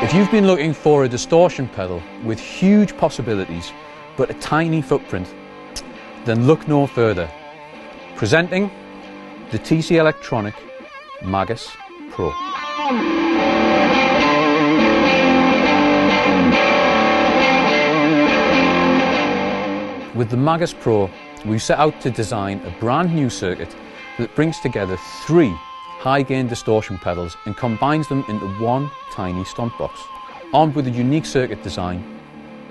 If you've been looking for a distortion pedal with huge possibilities but a tiny footprint, then look no further. Presenting the TC Electronic MAGUS Pro. With the MAGUS Pro, we set out to design a brand new circuit that brings together 3 high-gain distortion pedals and combines them into one tiny stomp box. Armed with a unique circuit design,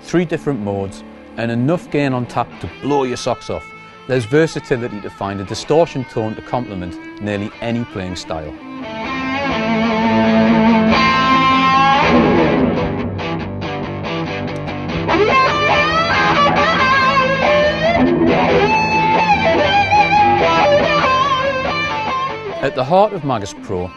3 different modes, and enough gain on tap to blow your socks off, there's versatility to find a distortion tone to complement nearly any playing style. At the heart of MAGUS Pro,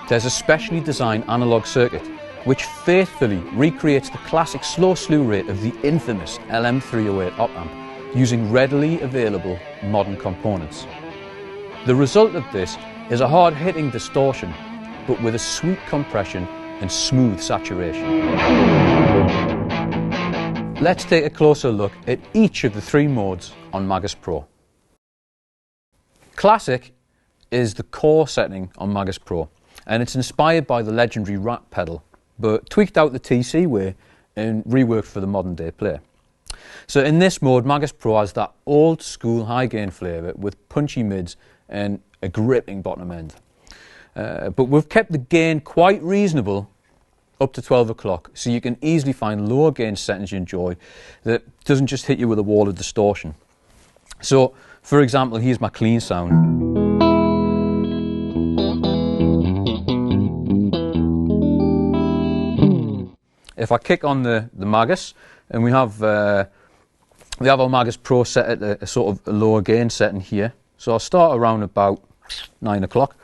there's a specially designed analog circuit which faithfully recreates the classic slow slew rate of the infamous LM308 op-amp using readily available modern components. The result of this is a hard-hitting distortion, but with a sweet compression and smooth saturation. Let's take a closer look at each of the 3 modes on MAGUS Pro. Classic is the core setting on MAGUS Pro, and it's inspired by the legendary Rat pedal, but tweaked out the TC way and reworked for the modern day player. So in this mode, MAGUS Pro has that old school high gain flavour with punchy mids and a gripping bottom end. But we've kept the gain quite reasonable up to 12 o'clock, so you can easily find lower gain settings you enjoy that doesn't just hit you with a wall of distortion. So for example, here's my clean sound. If I kick on the MAGUS, and we have our MAGUS Pro set at a sort of a lower gain setting here. So I'll start around about 9 o'clock.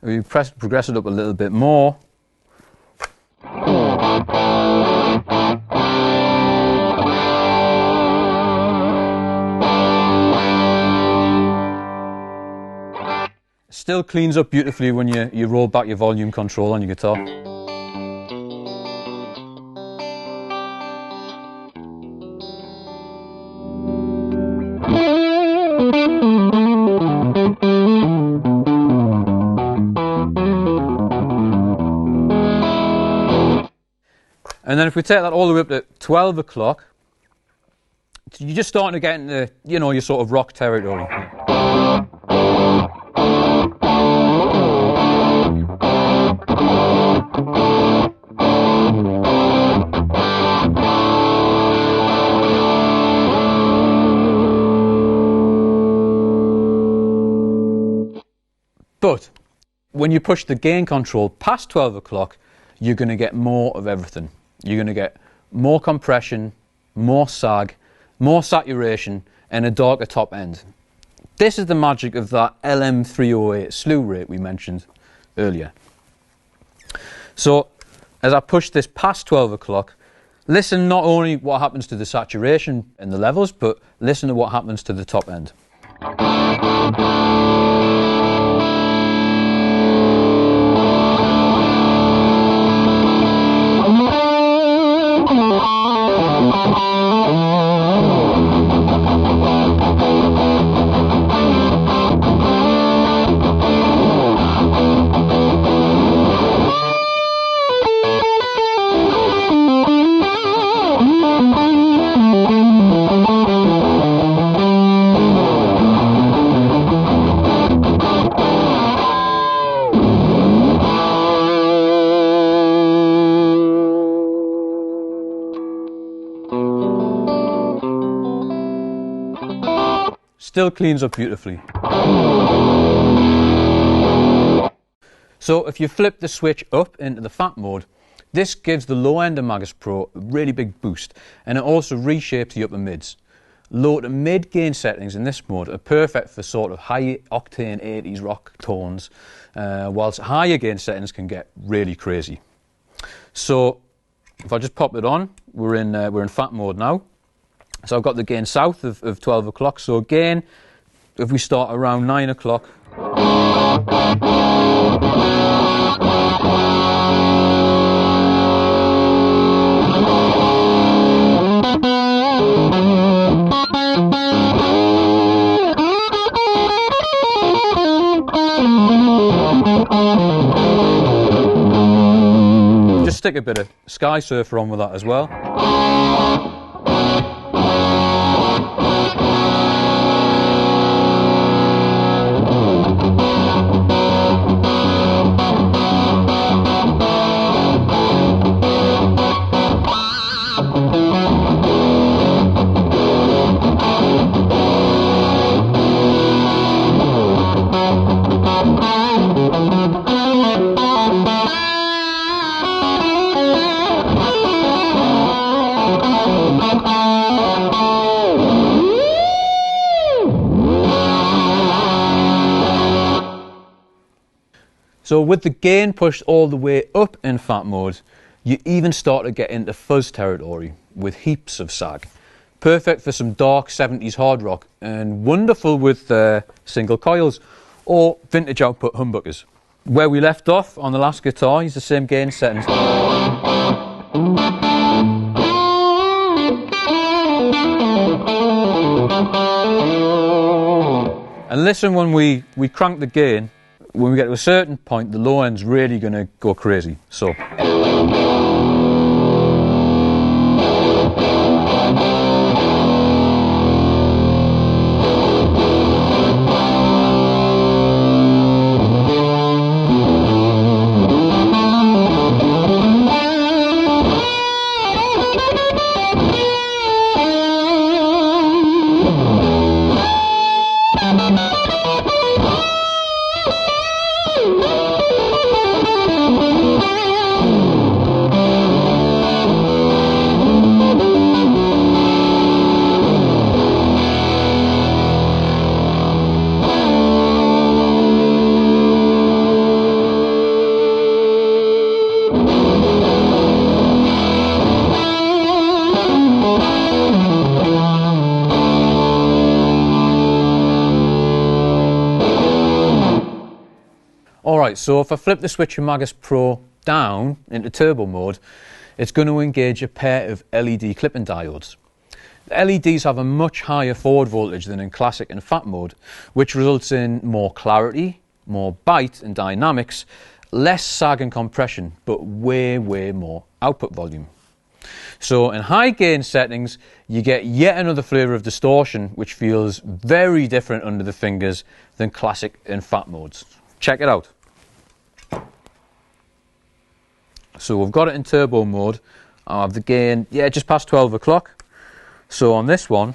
We progress it up a little bit more. Still cleans up beautifully when you roll back your volume control on your guitar. And then if we take that all the way up to 12 o'clock, you're just starting to get into, you know, your sort of rock territory. But when you push the gain control past 12 o'clock, you're going to get more of everything. You're going to get more compression, more sag, more saturation, and a darker top end. This is the magic of that LM308 slew rate we mentioned earlier. So as I push this past 12 o'clock, listen not only what happens to the saturation and the levels, but listen to what happens to the top end. Still cleans up beautifully. So if you flip the switch up into the fat mode, this gives the low end of MAGUS Pro a really big boost, and it also reshapes the upper mids. Low to mid gain settings in this mode are perfect for sort of high octane 80s rock tones, whilst higher gain settings can get really crazy. So if I just pop it on, we're in fat mode now. So I've got the gain south of 12 o'clock. So again, if we start around 9 o'clock, just stick a bit of Sky Surfer on with that as well. So with the gain pushed all the way up in fat mode, you even start to get into fuzz territory with heaps of sag. Perfect for some dark 70s hard rock and wonderful with single coils or vintage output humbuckers. Where we left off on the last guitar, use the same gain settings. And listen when we crank the gain. When we get to a certain point, the low end's really going to go crazy. So. Alright, so if I flip the switch in MAGUS Pro down into turbo mode, it's going to engage a pair of LED clipping diodes. The LEDs have a much higher forward voltage than in classic and fat mode, which results in more clarity, more bite and dynamics, less sag and compression, but way more output volume. So in high gain settings, you get yet another flavour of distortion, which feels very different under the fingers than classic and fat modes. Check it out. So we've got it in turbo mode. I have the gain, just past 12 o'clock. So on this one,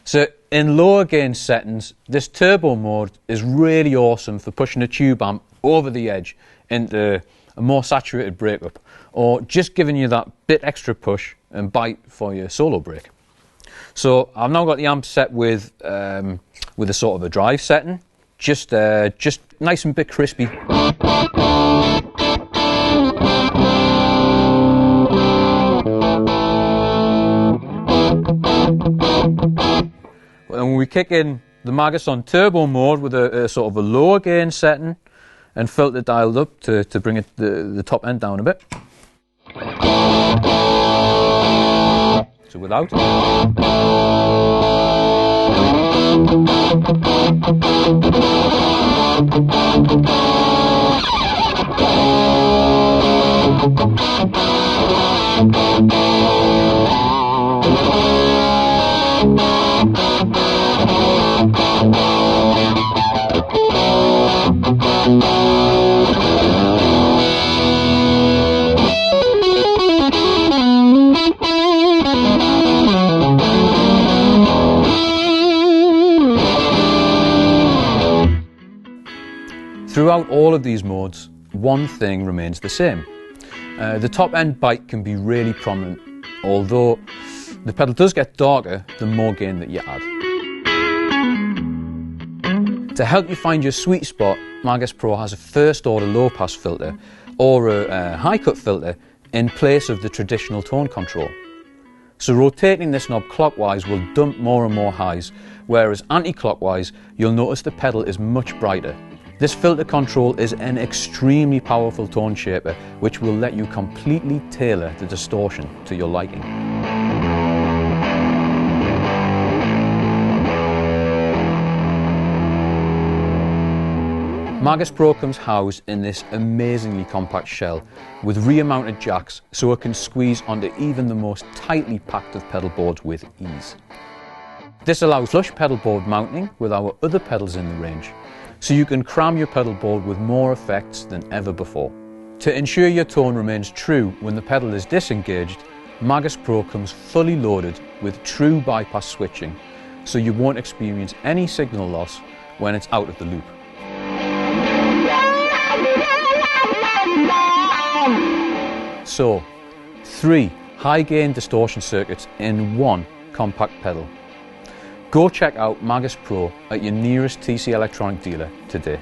so in lower gain settings, this turbo mode is really awesome for pushing a tube amp over the edge into a more saturated breakup, or just giving you that bit extra push and bite for your solo break. So I've now got the amp set with a sort of a drive setting, just nice and bit crispy. And when we kick in the MAGUS on turbo mode with a sort of a lower gain setting and filter dialed up to bring it the top end down a bit. So without. Throughout all of these modes, one thing remains the same. The top end bite can be really prominent, although the pedal does get darker the more gain that you add. To help you find your sweet spot, MAGUS Pro has a first order low pass filter or a high cut filter in place of the traditional tone control. So rotating this knob clockwise will dump more and more highs, whereas anti-clockwise you'll notice the pedal is much brighter. This filter control is an extremely powerful tone shaper which will let you completely tailor the distortion to your liking. MAGUS Pro comes housed in this amazingly compact shell with rear-mounted jacks so it can squeeze onto even the most tightly packed of pedal boards with ease. This allows flush pedal board mounting with our other pedals in the range, so you can cram your pedal board with more effects than ever before. To ensure your tone remains true when the pedal is disengaged, MAGUS Pro comes fully loaded with true bypass switching, so you won't experience any signal loss when it's out of the loop. So, 3 high-gain distortion circuits in one compact pedal. Go check out MAGUS Pro at your nearest TC Electronic dealer today.